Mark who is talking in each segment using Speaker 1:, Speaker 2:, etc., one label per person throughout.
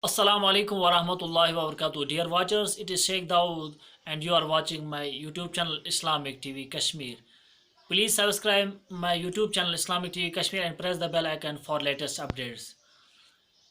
Speaker 1: Assalamu alaikum wa rahmatullahi wa barakatuh. Dear watchers, it is Sheikh Dawood and you are watching my YouTube channel Islamic TV Kashmir. Please subscribe my YouTube channel Islamic TV Kashmir and press the bell icon for latest updates.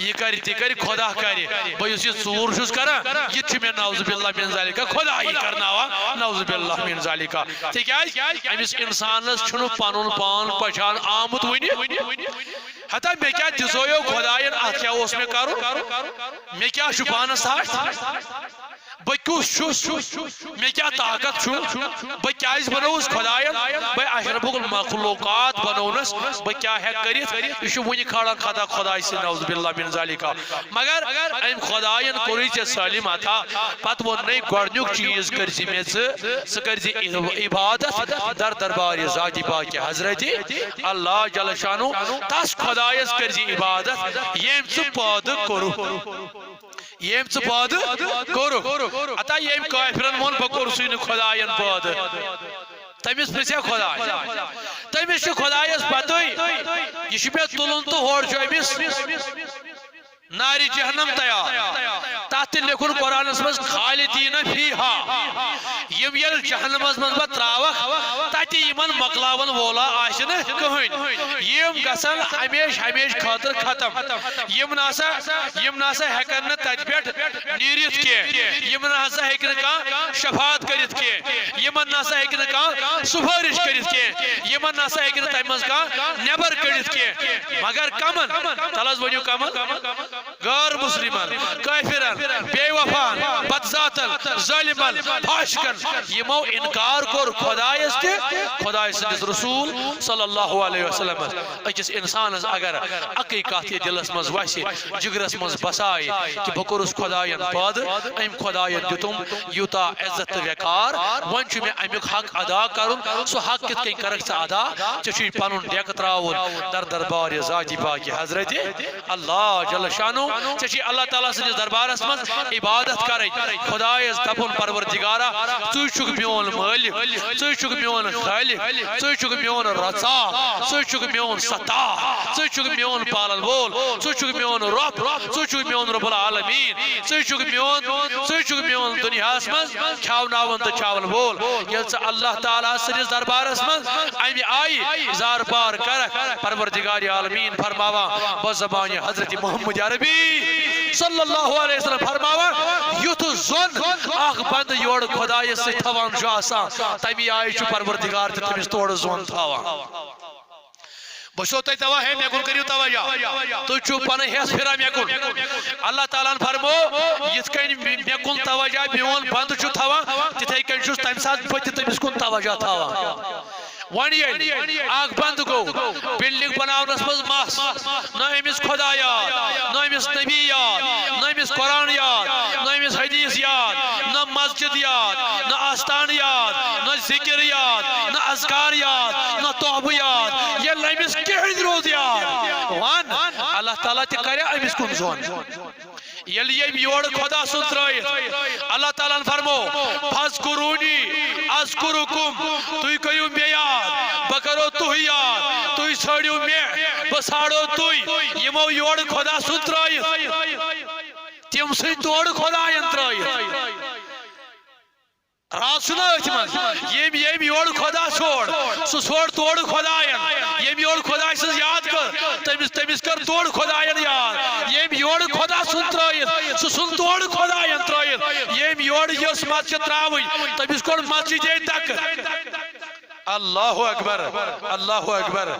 Speaker 2: یہ کر تی کر خدا کر بہت یہ ژور چھس کران یہ چھ میں نعوذ باللہ من ذالک خدا ہی کرناوان نعوذ باللہ من ذالک تکیاز امس انسانس چھنو پنن پان پہچان آمت ونی حتیٰ میں کیا دزویو خدایان ات کیا اس میں کرو میں کیا چھ پانس بہ کس چھس میں کیا طاقت بہ کیاز بنوس خدایان بہ اشرف المخلوقات بنونس بہ کیا ہے کرت یہ ونی کھڑا خدا خدای سے نعوذ باللہ من ذالک مگر ام خدایان کوری چ سالم عطا پت وہ نئی گڈنیک چیز کرزی میں س کرزی عبادت در دربار ذات پاک حضرت اللہ جل شانو تس خدایس کرزی عبادت یم ژ پاد کرو یم ژ پاد کرو عطا یم کافرن مون بکور سین خدایان پاد تمس پرسیا خدا تمس خدایس پتہ یہ میں تلن تو ہور امس ناری جہنم تیار تات لکھن قرآنس مز خالدین فیہا یم یل جہنمس مز بہ تراوک تت یمن مکلاون وولا آسن کہین یم گسن ہمیش ہمیش خاطر ختم یم ناسا ہیکن نہ تت پہ نیرت کی یم ناسا ہیکن کان شفاعت کرت کی یمن ناسا ہیکن کان سفارش کرت کی یمن ناسا ہیکن تم مز کان نیبر کڑت کی مگر کمن تلس ونیو کمن غیر مسلمان کافرن بے وفان بدذاتن ظالمن فاشقن یمو انکار کور خدایس تہ خدای سندس رسول صلی اللہ علیہ وسلم اکس انسانس اگر اکی کت یہ دلس مز وسی جگرس مز بسائی کہ بکورس خدایان پاد ام خدایان دتم یوتا عزت وقار ون چھ میں امیک حق ادا کرن سو حق کت کن کرک ژ ادا چھ پنن ڈیک تراون در دربار ذات پاک حضرت اللہ جل شانو چھ اللہ تعالی سندس دربارس مز عبادت کریں خدایس دپن پروردگارا ژٕ چھُکھ میون مالک ژٕ چھُکھ میون خالق ژٕ چھُکھ میون رزاق ژٕ چھُکھ میون ستار ژٕ چھُکھ میون پالن وول ژٕ چھُکھ میون رب ژٕ چھُکھ میون رب العالمین ژٕ چھُکھ میون دنیاہس مز کھیاوناون تہٕ چاون وول ییٚلہِ ژٕ اللہ تعالیٰ سٕنٛدِس دربارس مز امہِ آیہِ زار پار کرکھ پروردگار عالمین فرماوان بزبانہِ حضرت محمد عربی صلی اللہ علیہ وسلم فرماوان یُتھ زون اخ بند یور خدایس سی تھوان چھُ آسان تمی آیہِ چھُ پروردگار تہِ تٔمِس تورٕ زون تھاوان بشو تہ دوا ہے میکن کریو توجہ تو چھو پن ہس پھرا میکن اللہ تعالیٰ فرمو یت کن میکن توجہ میون بند چھو تھاوان تتھے کن چھُس تمہِ ساتہٕ بہٕ تہِ تٔمِس کُن توجہ تھاوان ون ییٚلہِ اکھ بند گوٚو بلڈنگ بناونس منٛز مس نہ أمِس خدا یاد نہ أمِس نبی یاد نہ أمِس قرآن یاد نہ أمِس حدیث یاد نہ مسجد یاد نہ آستان یاد نہ ذکر یاد نہ اذکار یاد نہ توبہ یاد ییٚلہِ أمِس کِہیٖنۍ روٗد یاد ون اللہ تعالیٰ تہِ کرِ أمِس کُن زون یل یم یور خدا سن ترائیت اللہ تعالیٰ فرمو فاذکرونی اذکرکم توی کریو میں یاد بکرو توی یاد توی چھڑیو میں بساڑو توی یمو یور خدا سن ترائیت تیم سے توڑ خدا ین ترائیت رات سنا اچھمان یم یور خدا چھوڑ سو چھوڑ توڑ خدا ین یم یور خدا سن یاد کر تمیس کر توڑ خدا ین یاد یم یور خدا سن ترائیت سو سن توڑ خدا ین ترائیت یم یور یس مسجد تراوی تمیس کر مسجد تک اللہ اکبر اللہ اکبر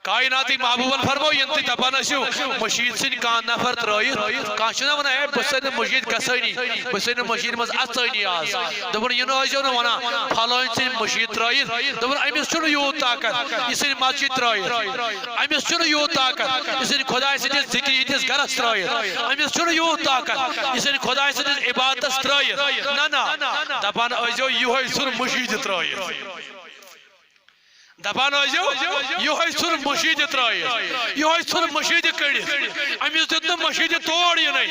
Speaker 2: کائناتی محبوبن فرمو ینتی دپان ٲسِو مشید سن کان نفر ترٲیِتھ کانٛہہ چھُنہ ونان ہے بہٕ چھُسے نہٕ مشید گژھٲنی بہٕ چھُسے نہٕ مشید منٛز اژٲنی آز دوٚپُن یہِ نہٕ ٲسۍزیو نہٕ ونان پھلٲنۍ ژھٕنۍ مشید ترٲیِتھ دوٚپُن أمِس چھُنہٕ یوٗت طاقت یہِ ژھٕنہِ مسجد ترٲیِتھ أمِس چھُنہٕ یوٗت طاقت یہِ ژھٕنہِ خۄداے سٕنٛدِس ذِکرِ ہٕنٛدِس گرس ترٲیِتھ أمِس چھُنہٕ یوٗت طاقت یہِ ژھٕنہِ خۄداے سٕنٛدِس عبادتس ترٲیِتھ نہ نہ دپان ٲسۍزیو یِہوٚے ژھُن مشید ترٲیِتھ دپان ٲسۍزیو یِہوٚے ژھُن مشید ترٲیِتھ یِہوٚے ژھُن مشید کٔڑِتھ أمِس دیُت نہٕ مشید تور یِنَے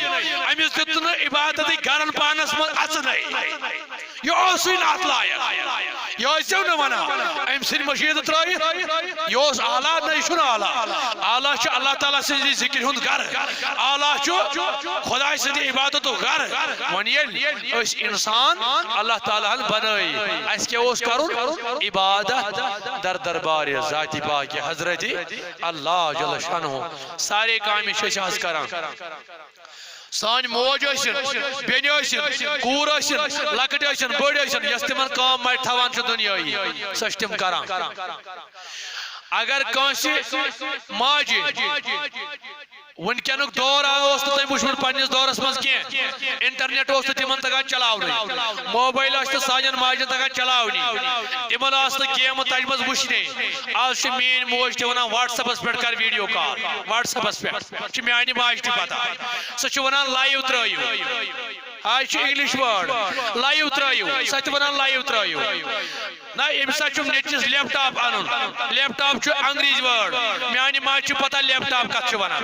Speaker 2: أمِس دیُت نہٕ عبادتٕکۍ گرن پانس منٛز اژنَے یہ اصل ات لائق یہ نا ام سن مشید ترائیت یہ اعلیٰ نہ اعلیٰ اعلیٰ اللہ تعالیٰ سن ذکر ہند گر اعلیٰ خدا سند عبادت گر ون اس انسان اللہ تعالیٰ بنائی اس کیا کرن عبادت در دربار ذات پاک حضرت اللہ جل شانہ سارے کام شاز کران سان موج بین کور لکٹ بڑ یس تم کام مٹ تھوان دنیای سہ تم کران اگر کنس ماجہ ونکینک دور آس تو تم وچمت پنس دورس مز کی انٹرنیٹ اس تمن تگان چلاونی موبائل تو سان ماجن تگان چلاونی تمن گیم تج مز وچنے آج مین موج تہ ونان واٹس ایپس پہ کر ویڈیو کال واٹس ایپس پہ میانہ ماج تہ پتہ سہ ونان لائیو ترٲیِو آج انگلش ورڈ لائیو ترٲیِو سہ تہ ونان لائیو ترٲیِو نا ام سا نیچس لیپ ٹاپ ان لیپ ٹاپ انگریز ورڈ میانہ ماج پتہ لیپ ٹاپ کت ونان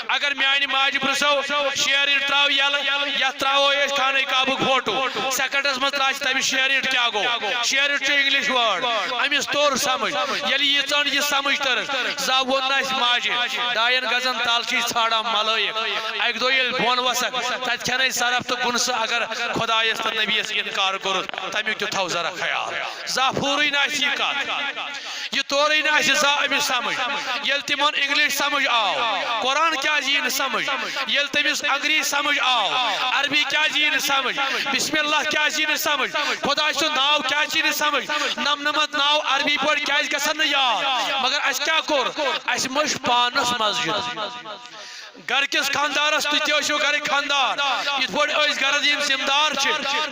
Speaker 2: اگر میانہ ماج پرسو شیئر اٹ تراو یل یت تراو خانہ کعبک فوٹو سیکنڈس مز تراش تمس شیئر اٹ کیا گو شیئر اٹ انگلش ورڈ امس تور سمجھ یل یہ سمجھ تر زا ون ماجہ ڈائن گزن تال ژھانڈان ملائک اک دہ یل بون وسک تت کھین سرف تو گنس اگر خدایس تو نبیس انکار کور تمیک تہ تھو ذرا خیال زا پوری نہ یہ کت یہ توری نہ زا امس سمجھ یل تمن انگلش سمجھ آو قرآن کیا جین سمجھ یل تمس انگریز سمجھ آو عربی کیا جین سمجھ بسم اللہ کیا جین سمجھ خدا سن ناو کیا جین سمجھ نمنمت ناو عربی پہ کیا گھن یاد مگر اس کیا کور اس مش پانس مسجد گھر کس خاندارس تھی گھر خاندار یہ پہ گھر دین ذمہ دار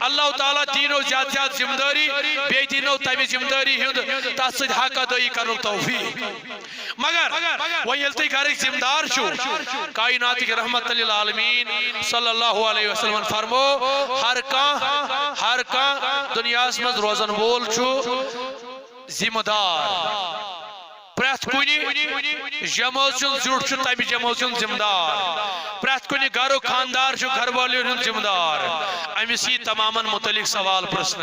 Speaker 2: اللہ تعالیٰ دینو زیادہ زیادہ ذمہ داری بی دینو تمہ ذمہ داری ہند تر سی حق ادائی کر توفیق مگر وہ یل تھی گھر ذمہ دار کائنات رحمت للعالمین صلی اللہ علیہ وسلم فرمو ہر کان دنیا مز روزن وول ذمہ دار پریت کنی جماعت زیوٹ تمہ جماعت ذمہ دار پریت کنی گھر خاندار گھر والن ذمہ دار امس یہ تمام متعلق سوال پرسن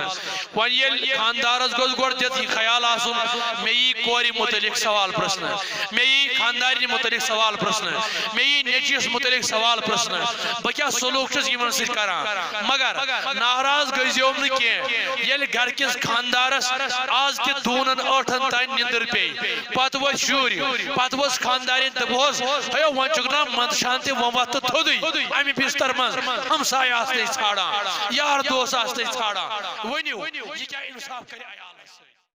Speaker 2: ون یل خاندارس گوس گوڑ دت یہ خیال آسن مے یہ کور متعلق سوال پرسن مے یہ خاندار متعلق سوال پرسن مے یہ نیچیس متعلق سوال پرسن بہ کیا سلوک چھس یمن سۭتۍ کران مگر ناراض گٔژھۍزیوم نہٕ کینٛہہ ییٚلہِ گھر کس خاندارس آز تہِ دوٗنن ٲٹھن تام نِندٕر پیٚیہِ پتہ وس شُرۍ پتہ وس خاندارین دپہوس ہیو ون چھُکھ نا منٛدچھان تہِ ون وتھ تہٕ تھوٚدُے امہِ بستر منٛز ہمساے آسنے ژھانڈان یار دوس آسنے ژھانڈان ؤنِو یہِ کیٛاہ انصاف کرِ عیالس